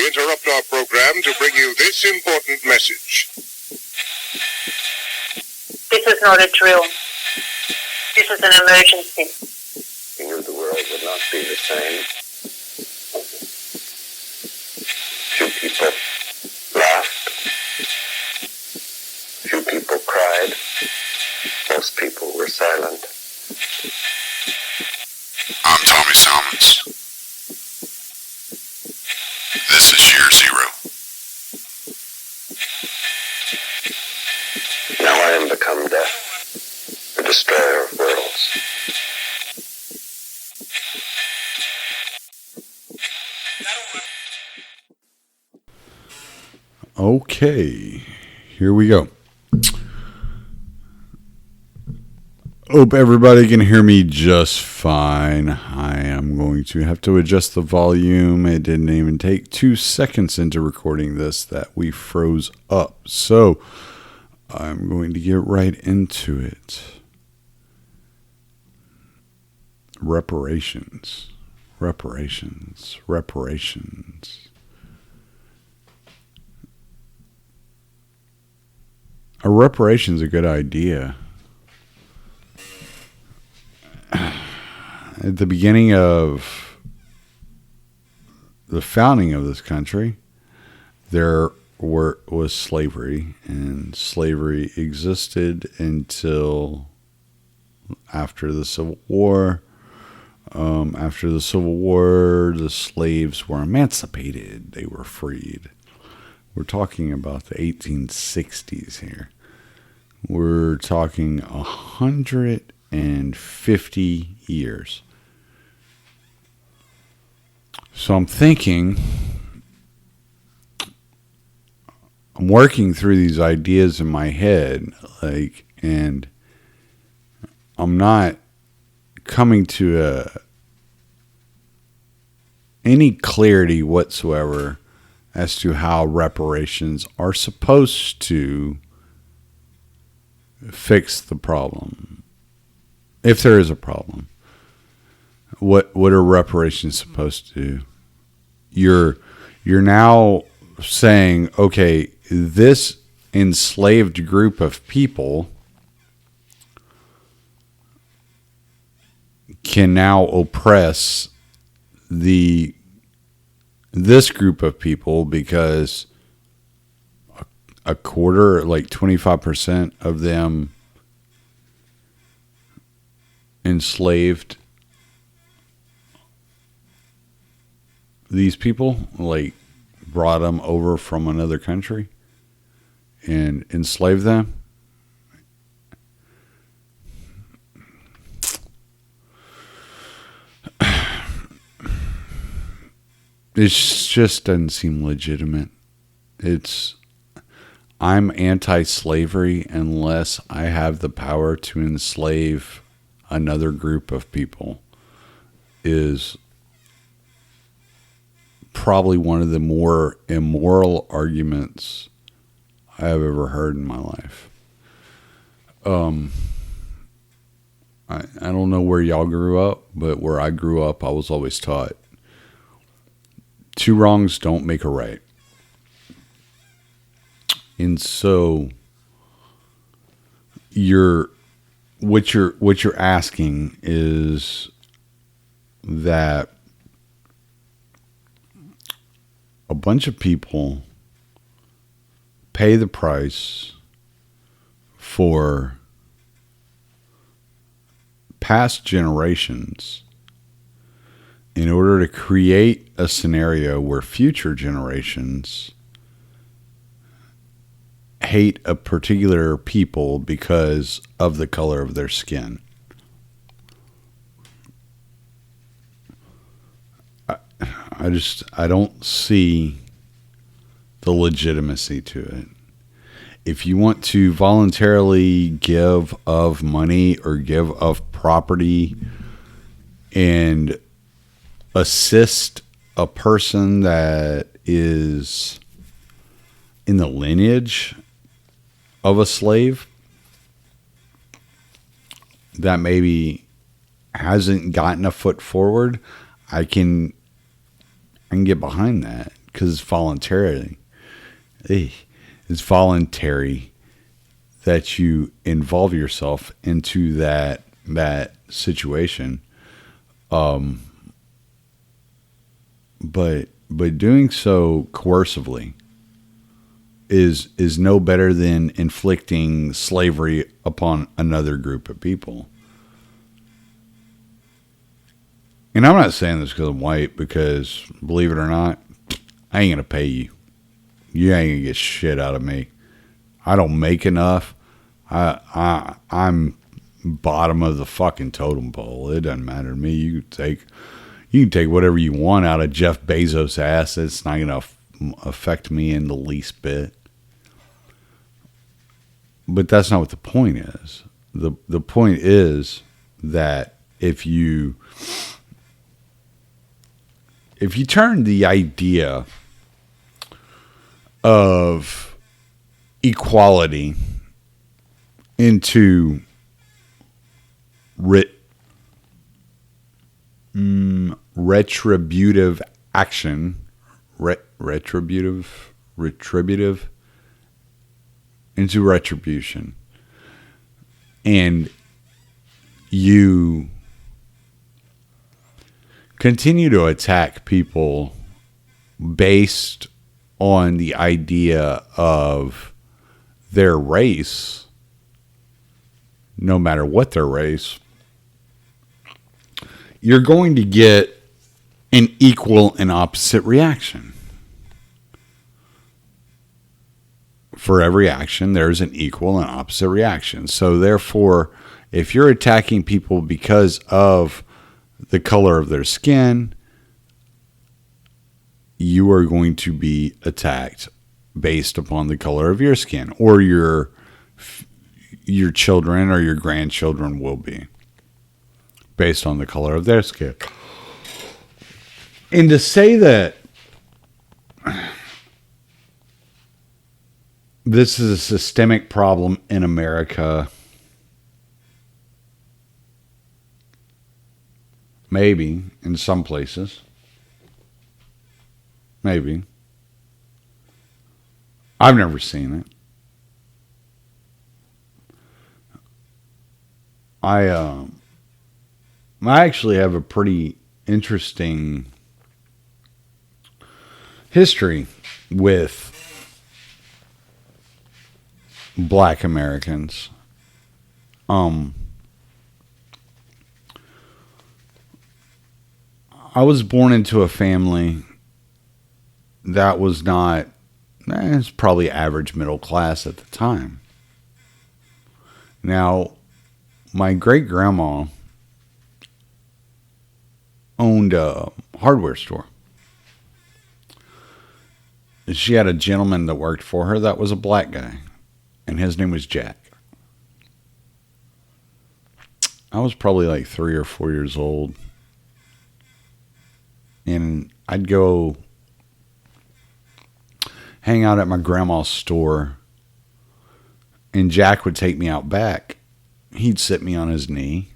interrupt our program to bring you this important message. This is not a drill. This is an emergency. We knew the world would not be the same. Few people laughed. Few people cried. Most people were silent. I'm Tommy Salmons. This is Year Zero. Now I am become death, the destroyer of worlds. Okay, here we go. Hope everybody can hear me just fine. I am going to have to adjust the volume. It didn't even take 2 seconds into recording this that we froze up. So I'm going to get right into it. Reparations. Reparations. Reparations. A reparation's a good idea. At the beginning of the founding of this country, there was slavery, and slavery existed until after the Civil War. After the Civil War, the slaves were emancipated. They were freed. We're talking about the 1860s here. We're talking 150 years. So I'm thinking, I'm working through these ideas in my head, and I'm not coming to any clarity whatsoever as to how reparations are supposed to fix the problem. If there is a problem, what are reparations supposed to do? You're now saying, okay, this enslaved group of people can now oppress this group of people because a quarter, like 25% of them enslaved these people, like brought them over from another country and enslaved them. It just doesn't seem legitimate. I'm anti-slavery unless I have the power to enslave another group of people. Is probably one of the more immoral arguments I have ever heard in my life. I don't know where y'all grew up, but where I grew up, I was always taught 2 wrongs don't make a right. And so what you're asking is that a bunch of people pay the price for past generations in order to create a scenario where future generations hate a particular people because of the color of their skin. I don't see the legitimacy to it. If you want to voluntarily give of money or give of property and assist a person that is in the lineage of a slave that maybe hasn't gotten a foot forward, I can get behind that, because it's voluntary. It's voluntary that you involve yourself into that situation. But doing so coercively is no better than inflicting slavery upon another group of people. And I'm not saying this because I'm white, because believe it or not, I ain't gonna pay you. You ain't gonna get shit out of me. I don't make enough. I'm bottom of the fucking totem pole. It doesn't matter to me. You can take whatever you want out of Jeff Bezos' ass. It's not gonna affect me in the least bit. But that's not what the point is. The point is that if you turn the idea of equality into retributive action, retributive into retribution, and you continue to attack people based on the idea of their race, no matter what their race, you're going to get an equal and opposite reaction. For every action, there's an equal and opposite reaction. So therefore, if you're attacking people because of the color of their skin, you are going to be attacked based upon the color of your skin, or your children or your grandchildren will be based on the color of their skin. And to say that this is a systemic problem in America, maybe in some places. Maybe. I've never seen it. I actually have a pretty interesting history with Black Americans. I was born into a family that was not, it's probably average middle class at the time. Now, my great grandma owned a hardware store. She had a gentleman that worked for her that was a black guy, and his name was Jack. I was probably like 3 or 4 years old, and I'd go hang out at my grandma's store, and Jack would take me out back. He'd sit me on his knee,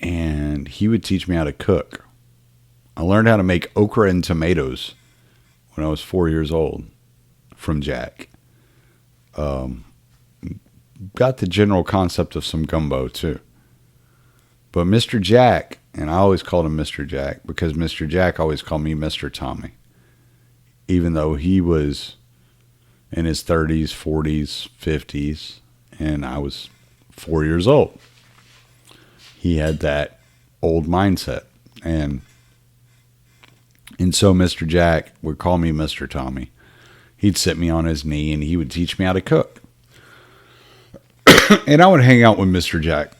and he would teach me how to cook. I learned how to make okra and tomatoes when I was 4 years old from Jack. Got the general concept of some gumbo too. But Mr. Jack, and I always called him Mr. Jack because Mr. Jack always called me Mr. Tommy. Even though he was in his 30s, 40s, 50s, and I was 4 years old. He had that old mindset. And so Mr. Jack would call me Mr. Tommy. He'd sit me on his knee and he would teach me how to cook. And I would hang out with Mr. Jack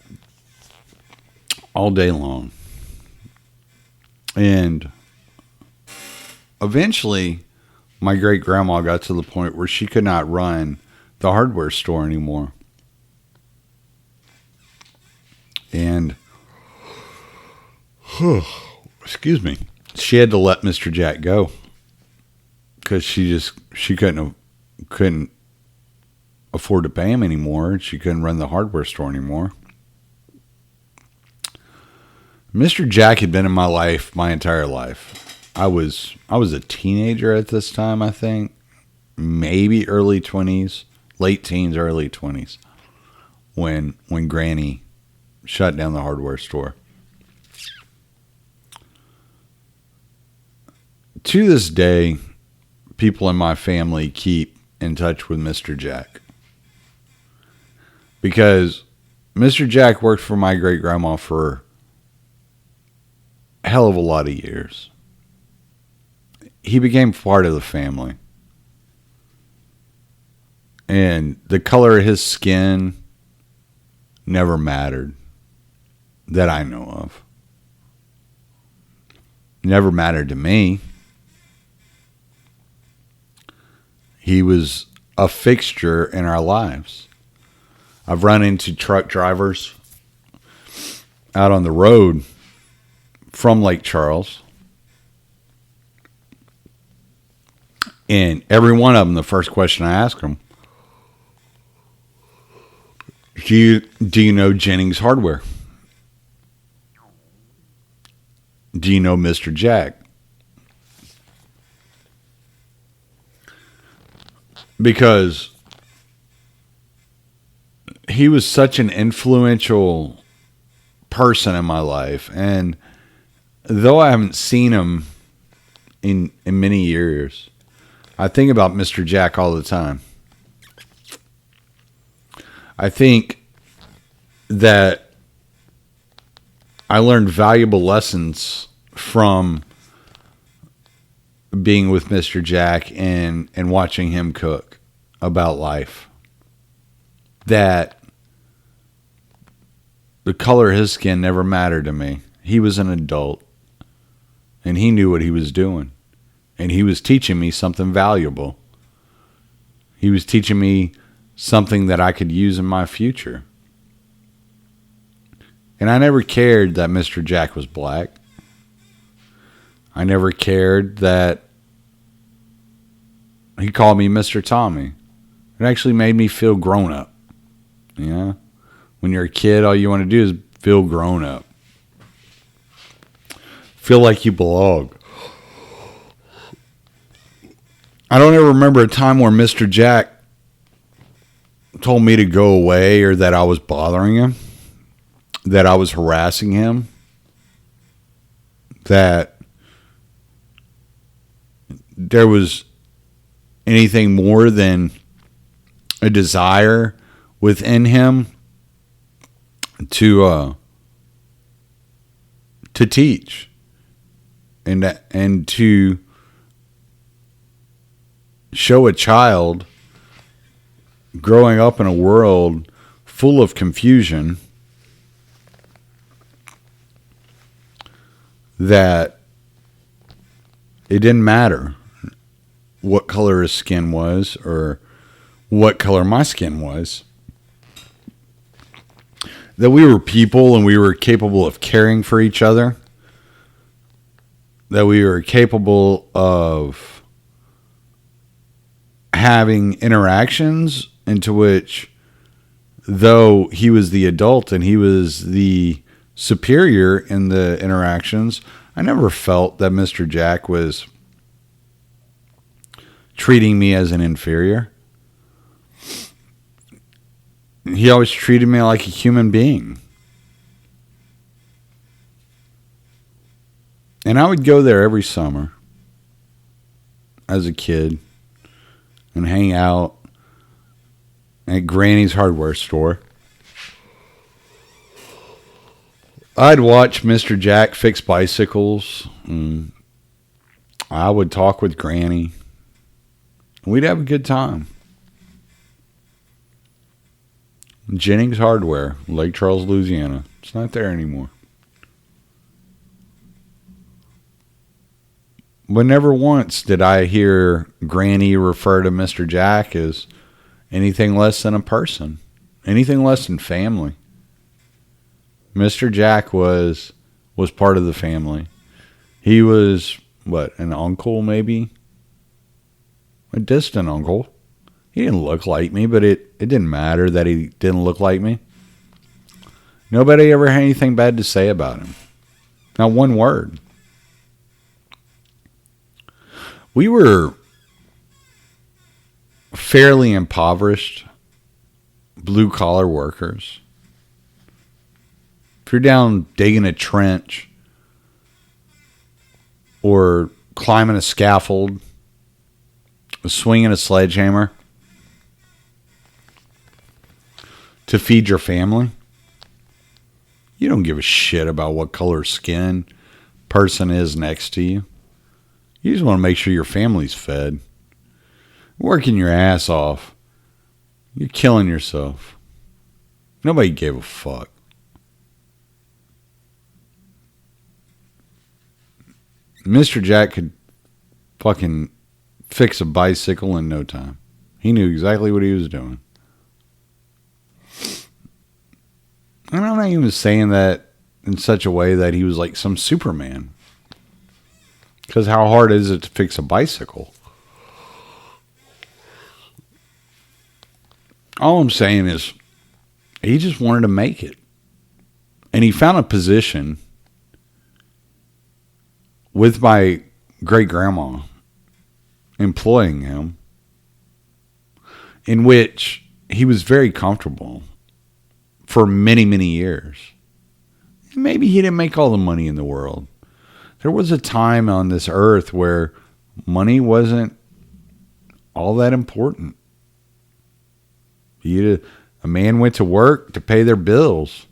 all day long. And eventually, my great grandma got to the point where she could not run the hardware store anymore. And, excuse me, she had to let Mr. Jack go because she couldn't afford to pay him anymore. She couldn't run the hardware store anymore. Mr. Jack had been in my life my entire life. I was a teenager at this time, I think. Maybe early 20s, late teens, early 20s, when Granny shut down the hardware store. To this day, people in my family keep in touch with Mr. Jack. Because Mr. Jack worked for my great-grandma for a hell of a lot of years. He became part of the family. And the color of his skin never mattered that I know of. Never mattered to me. He was a fixture in our lives. I've run into truck drivers out on the road from Lake Charles. And every one of them, the first question I ask them, do you know Jennings Hardware? Do you know Mr. Jack? Because he was such an influential person in my life. And though I haven't seen him in many years, I think about Mr. Jack all the time. I think that I learned valuable lessons from being with Mr. Jack and watching him cook about life. That the color of his skin never mattered to me. He was an adult, and he knew what he was doing. And he was teaching me something valuable. He was teaching me something that I could use in my future. And I never cared that Mr. Jack was black. I never cared that he called me Mr. Tommy. It actually made me feel grown up. You know? When you're a kid, all you want to do is feel grown up. Feel like you belong. I don't ever remember a time where Mr. Jack told me to go away or that I was bothering him, that I was harassing him, that there was anything more than a desire within him to teach and to show a child growing up in a world full of confusion that it didn't matter what color his skin was or what color my skin was. That we were people and we were capable of caring for each other. That we were capable of having interactions into which, though he was the adult and he was the superior in the interactions, I never felt that Mr. Jack was treating me as an inferior. He always treated me like a human being. And I would go there every summer as a kid and hang out at Granny's hardware store. I'd watch Mr. Jack fix bicycles. And I would talk with Granny. We'd have a good time. Jennings Hardware, Lake Charles, Louisiana. It's not there anymore. But never once did I hear Granny refer to Mr. Jack as anything less than a person. Anything less than family. Mr. Jack was part of the family. He was, an uncle maybe? A distant uncle. He didn't look like me, but it didn't matter that he didn't look like me. Nobody ever had anything bad to say about him. Not one word. we were fairly impoverished, blue collar workers. If you're down digging a trench or climbing a scaffold, swinging a sledgehammer to feed your family, you don't give a shit about what color skin person is next to you. You just want to make sure your family's fed. Working your ass off. You're killing yourself. Nobody gave a fuck. Mr. Jack could fucking fix a bicycle in no time. He knew exactly what he was doing. And I'm not even saying that in such a way that he was like some Superman. Because how hard is it to fix a bicycle? All I'm saying is he just wanted to make it. And he found a position with my great-grandma employing him in which he was very comfortable for many, many years. Maybe he didn't make all the money in the world. There was a time on this earth where money wasn't all that important. A man went to work to pay their bills,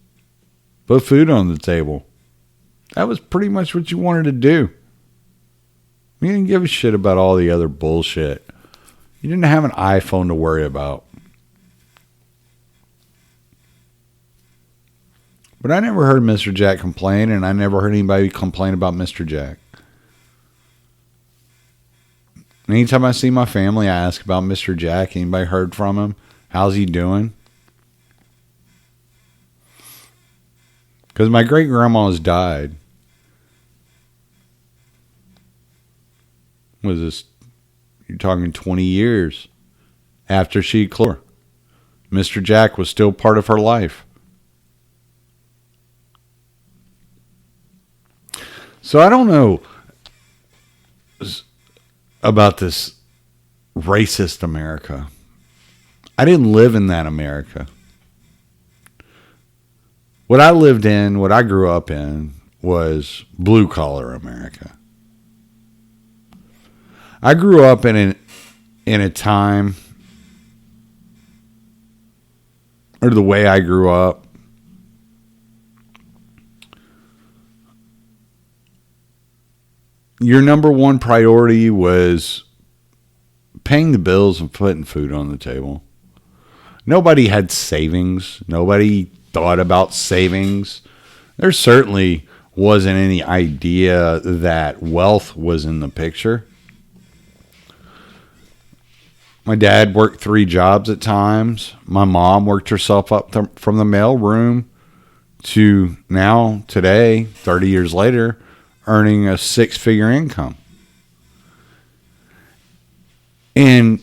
put food on the table. That was pretty much what you wanted to do. You didn't give a shit about all the other bullshit. You didn't have an iPhone to worry about. But I never heard Mr. Jack complain, and I never heard anybody complain about Mr. Jack. Anytime I see my family, I ask about Mr. Jack. Anybody heard from him? How's he doing? Because my great-grandma's died. Was this, you're talking 20 years after she closed. Mr. Jack was still part of her life. So I don't know about this racist America. I didn't live in that America. What I lived in, what I grew up in, was blue-collar America. I grew up in a time, or the way I grew up, your number one priority was paying the bills and putting food on the table. Nobody had savings. Nobody thought about savings. There certainly wasn't any idea that wealth was in the picture. My dad worked 3 jobs at times. My mom worked herself up from the mailroom to now, today, 30 years later, earning a 6-figure income. And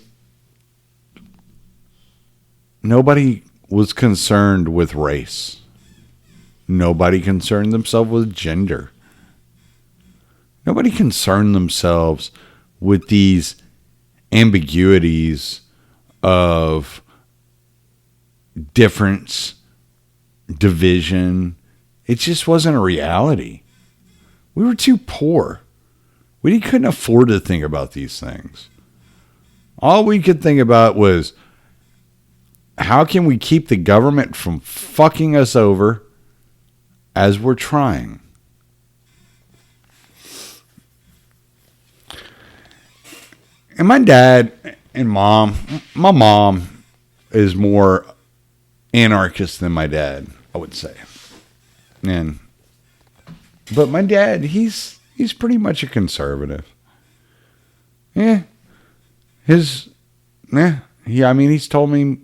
nobody was concerned with race. Nobody concerned themselves with gender. Nobody concerned themselves with these ambiguities of difference, division. It just wasn't a reality. We were too poor. We couldn't afford to think about these things. All we could think about was, how can we keep the government from fucking us over as we're trying? And my dad and mom, my mom is more anarchist than my dad, I would say. But my dad, he's pretty much a conservative. He's told me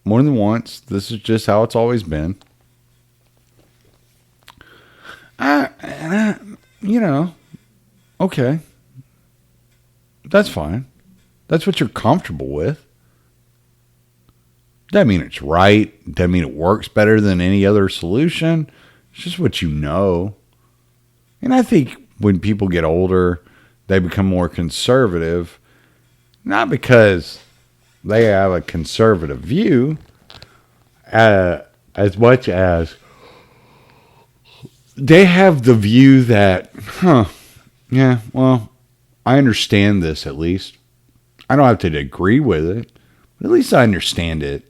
more than once, this is just how it's always been. Okay. That's fine. That's what you're comfortable with. Doesn't mean it's right. Doesn't mean it works better than any other solution. It's just what you know. And I think when people get older, they become more conservative, not because they have a conservative view, as much as they have the view that, yeah, well, I understand this at least. I don't have to agree with it, but at least I understand it,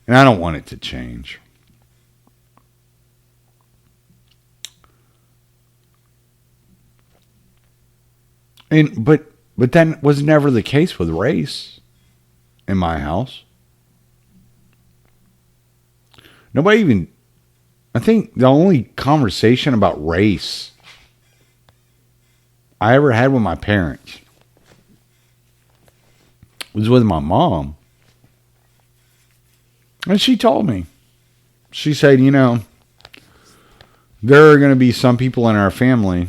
and I don't want it to change. But that was never the case with race in my house. Nobody even, I think the only conversation about race I ever had with my parents was with my mom. And she told me, she said, there are going to be some people in our family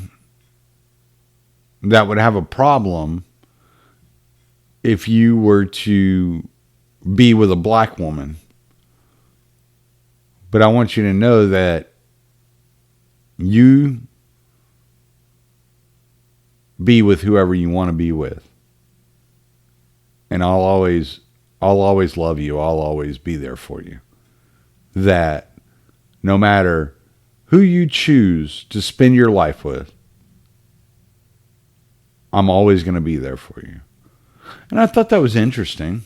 that would have a problem if you were to be with a black woman. But I want you to know that you be with whoever you want to be with. And I'll always love you. I'll always be there for you. That no matter who you choose to spend your life with, I'm always going to be there for you. And I thought that was interesting.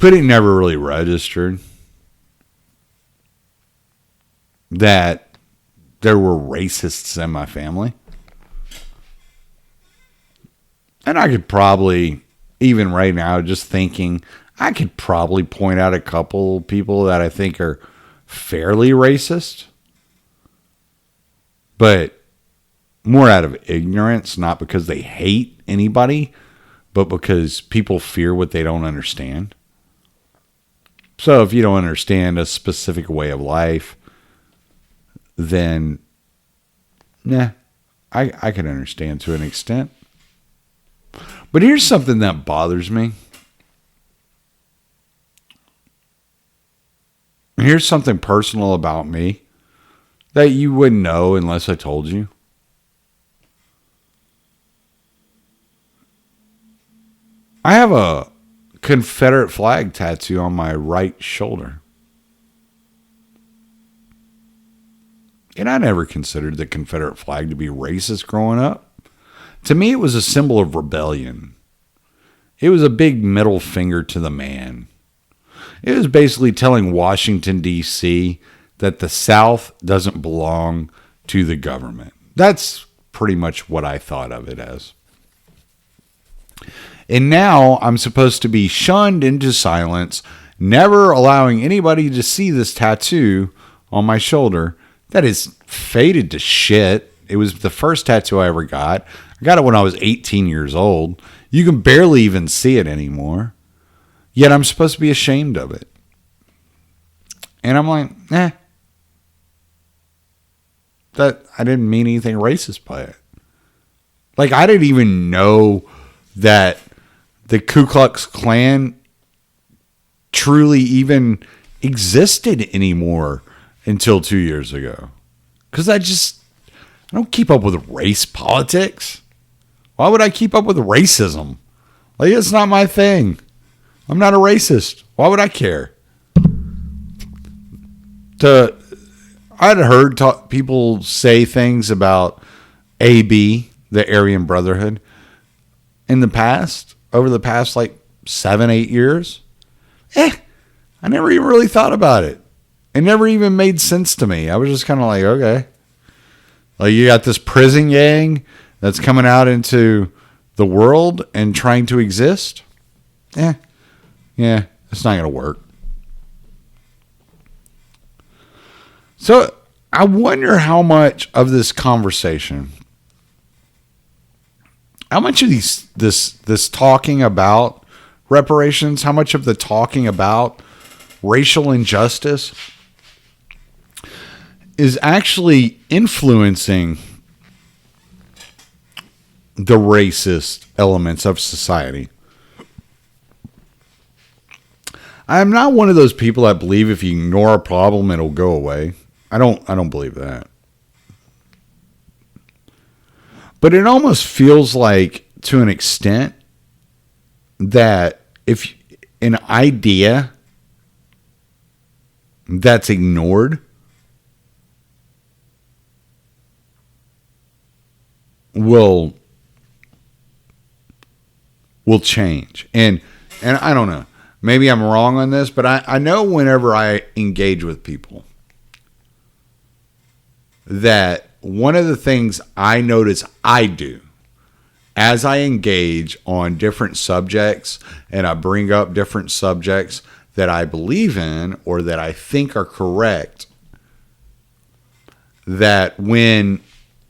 But it never really registered that there were racists in my family. And I could probably, even right now, just thinking, I could probably point out a couple people that I think are fairly racist. But more out of ignorance, not because they hate anybody, but because people fear what they don't understand. So if you don't understand a specific way of life, then, I can understand to an extent. But here's something that bothers me. Here's something personal about me that you wouldn't know unless I told you. I have a Confederate flag tattoo on my right shoulder. And I never considered the Confederate flag to be racist growing up. To me, it was a symbol of rebellion. It was a big middle finger to the man. It was basically telling Washington, D.C. that the South doesn't belong to the government. That's pretty much what I thought of it as. And now I'm supposed to be shunned into silence, never allowing anybody to see this tattoo on my shoulder that is faded to shit. It was the first tattoo I ever got. I got it when I was 18 years old. You can barely even see it anymore. Yet I'm supposed to be ashamed of it. And I'm like, that I didn't mean anything racist by it. Like, I didn't even know that the Ku Klux Klan truly even existed anymore until 2 years ago. Because I don't keep up with race politics. Why would I keep up with racism? Like, it's not my thing. I'm not a racist. Why would I care? I'd heard people say things about AB, the Aryan Brotherhood, over the past like 7-8 years. I never even really thought about it. It never even made sense to me. I was just kind of like, okay. Like, you got this prison gang that's coming out into the world and trying to exist. Yeah, it's not going to work. So I wonder how much of this conversation, how much of this talking about reparations, how much of the talking about racial injustice is actually influencing the racist elements of society. I'm not one of those people that believe if you ignore a problem, it'll go away. I don't believe that. But it almost feels like, to an extent, that if an idea that's ignored will change. And I don't know. Maybe I'm wrong on this, but I know whenever I engage with people that one of the things I notice I do as I engage on different subjects and I bring up different subjects that I believe in or that I think are correct, that when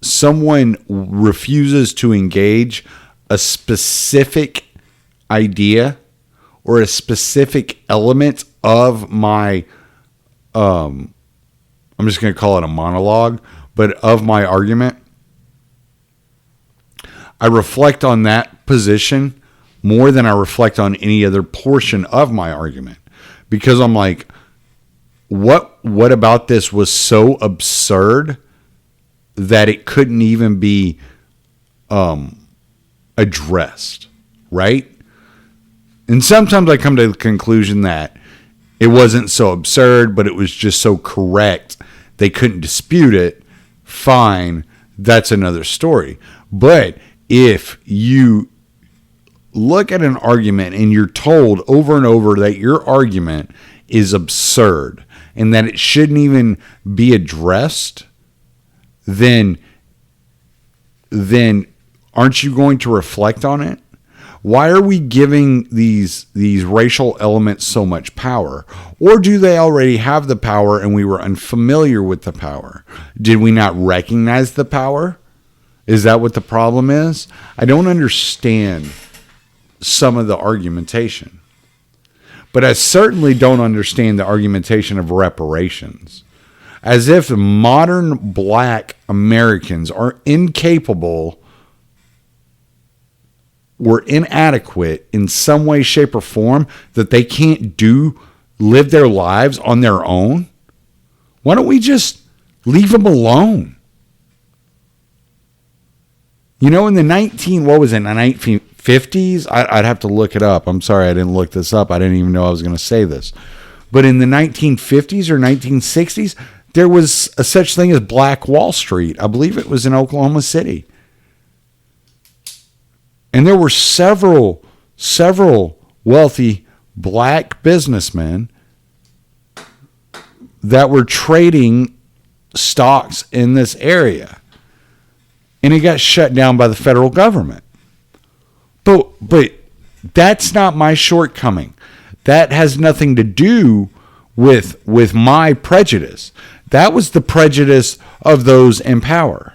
someone refuses to engage a specific idea or a specific element of my, I'm just going to call it a monologue, but of my argument, I reflect on that position more than I reflect on any other portion of my argument. Because I'm like, what about this was so absurd that it couldn't even be addressed, right? And sometimes I come to the conclusion that it wasn't so absurd, but it was just so correct they couldn't dispute it. Fine, that's another story. But if you look at an argument and you're told over and over that your argument is absurd and that it shouldn't even be addressed, then aren't you going to reflect on it? Why are we giving these racial elements so much power? Or do they already have the power and we were unfamiliar with the power? Did we not recognize the power? Is that what the problem is? I don't understand some of the argumentation. But I certainly don't understand the argumentation of reparations. As if modern black Americans are incapable or inadequate in some way, shape, or form, that they can't live their lives on their own. Why don't we just leave them alone? You know, in the 1950s? I'd have to look it up. I'm sorry, I didn't look this up. I didn't even know I was going to say this. But in the 1950s or 1960s, there was a such thing as Black Wall Street. I believe it was in Oklahoma City. And there were several wealthy black businessmen that were trading stocks in this area. And it got shut down by the federal government. But that's not my shortcoming. That has nothing to do with my prejudice. That was the prejudice of those in power.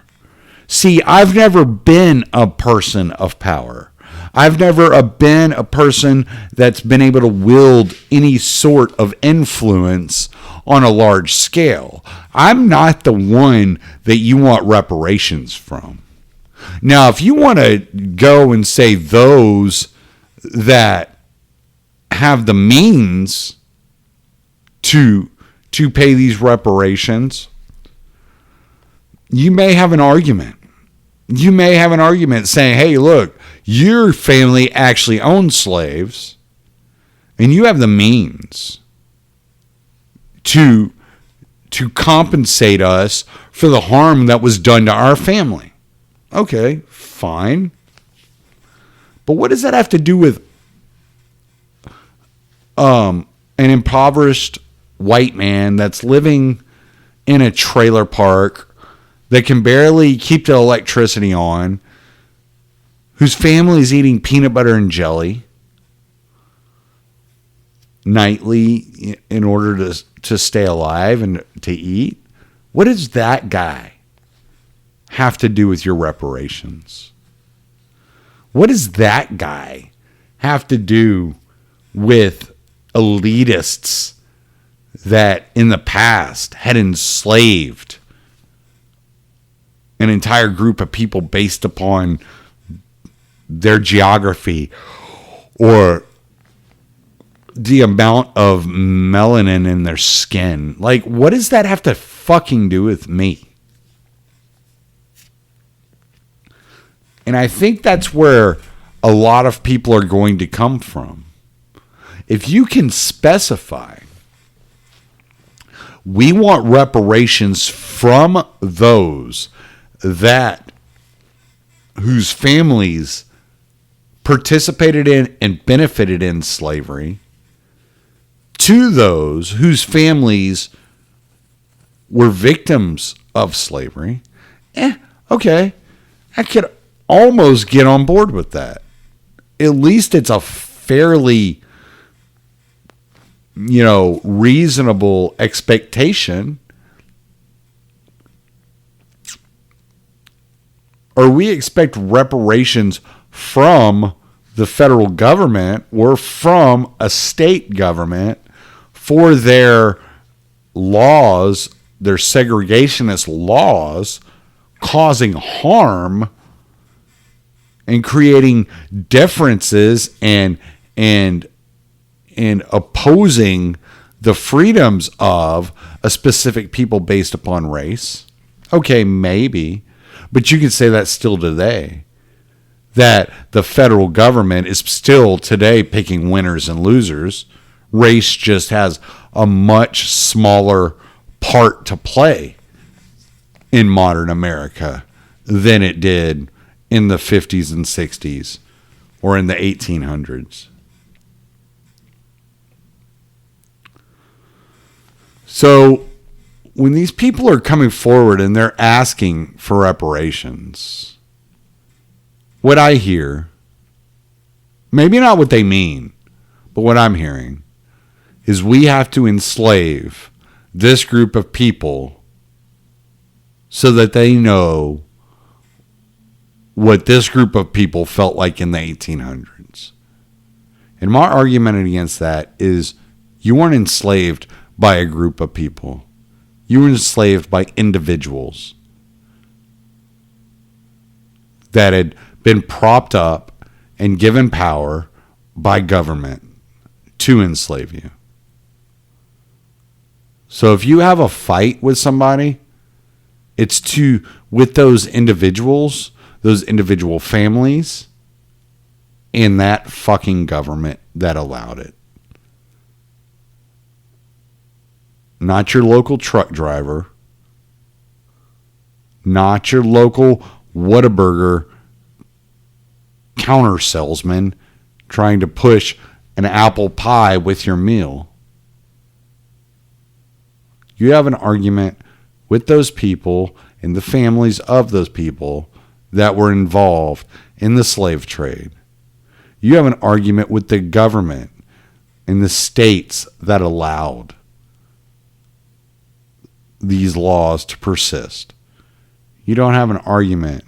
See, I've never been a person of power. I've never been a person that's been able to wield any sort of influence on a large scale. I'm not the one that you want reparations from. Now, if you want to go and say those that have the means to pay these reparations, you may have an argument. You may have an argument saying, hey, look, your family actually owned slaves and you have the means to compensate us for the harm that was done to our family. Okay, fine. But what does that have to do with an impoverished white man that's living in a trailer park that can barely keep the electricity on, whose family is eating peanut butter and jelly nightly in order to stay alive and to eat? What does that guy have to do with your reparations? What does that guy have to do with elitists that in the past had enslaved an entire group of people based upon their geography or the amount of melanin in their skin? Like, what does that have to fucking do with me? And I think that's where a lot of people are going to come from. If you can specify, we want reparations from those whose families participated in and benefited in slavery, to those whose families were victims of slavery, okay, I could almost get on board with that. At least it's a fairly, reasonable expectation. Or we expect reparations from the federal government or from a state government for their laws, their segregationist laws, causing harm and creating differences and opposing the freedoms of a specific people based upon race. Okay, maybe, but you can say that still today. That the federal government is still today picking winners and losers. Race just has a much smaller part to play in modern America than it did in the 50s and 60s or in the 1800s. So when these people are coming forward and they're asking for reparations, what I hear, maybe not what they mean, but what I'm hearing, is we have to enslave this group of people so that they know what this group of people felt like in the 1800s. And my argument against that is you weren't enslaved by a group of people. You were enslaved by individuals that had been propped up and given power by government to enslave you. So if you have a fight with somebody, it's with those individuals, those individual families, and that fucking government that allowed it. Not your local truck driver, not your local Whataburger counter salesman trying to push an apple pie with your meal. You have an argument with those people and the families of those people that were involved in the slave trade. You have an argument with the government and the states that allowed these laws to persist. You don't have an argument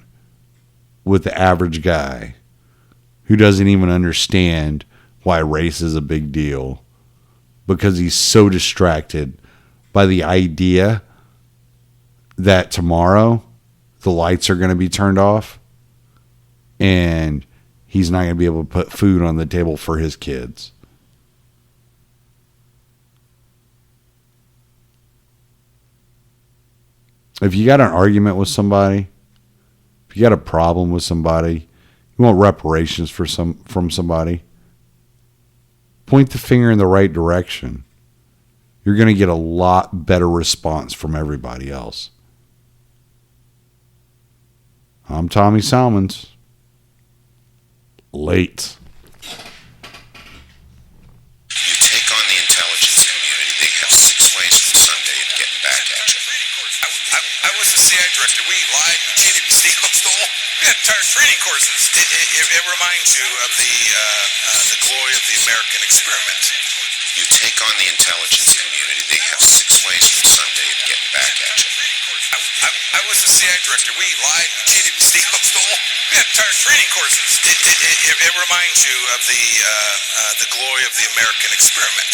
with the average guy who doesn't even understand why race is a big deal because he's so distracted by the idea that tomorrow the lights are going to be turned off and he's not going to be able to put food on the table for his kids. If you got an argument with somebody, if you got a problem with somebody, you want reparations from somebody, point the finger in the right direction. You're going to get a lot better response from everybody else. I'm Tommy Salmons. Late. You take on the intelligence community. They have 6 ways from Sunday of getting back at you. I was a CIA director. We lied, we cheated, we stole. We had entire training courses. It reminds you of the glory of the American experiment. You take on the intelligence community. They have 6 ways from Sunday of getting back at you. I was a CIA director. We lied, we cheated, we stole. We had entire training courses. It reminds you of the glory of the American experiment.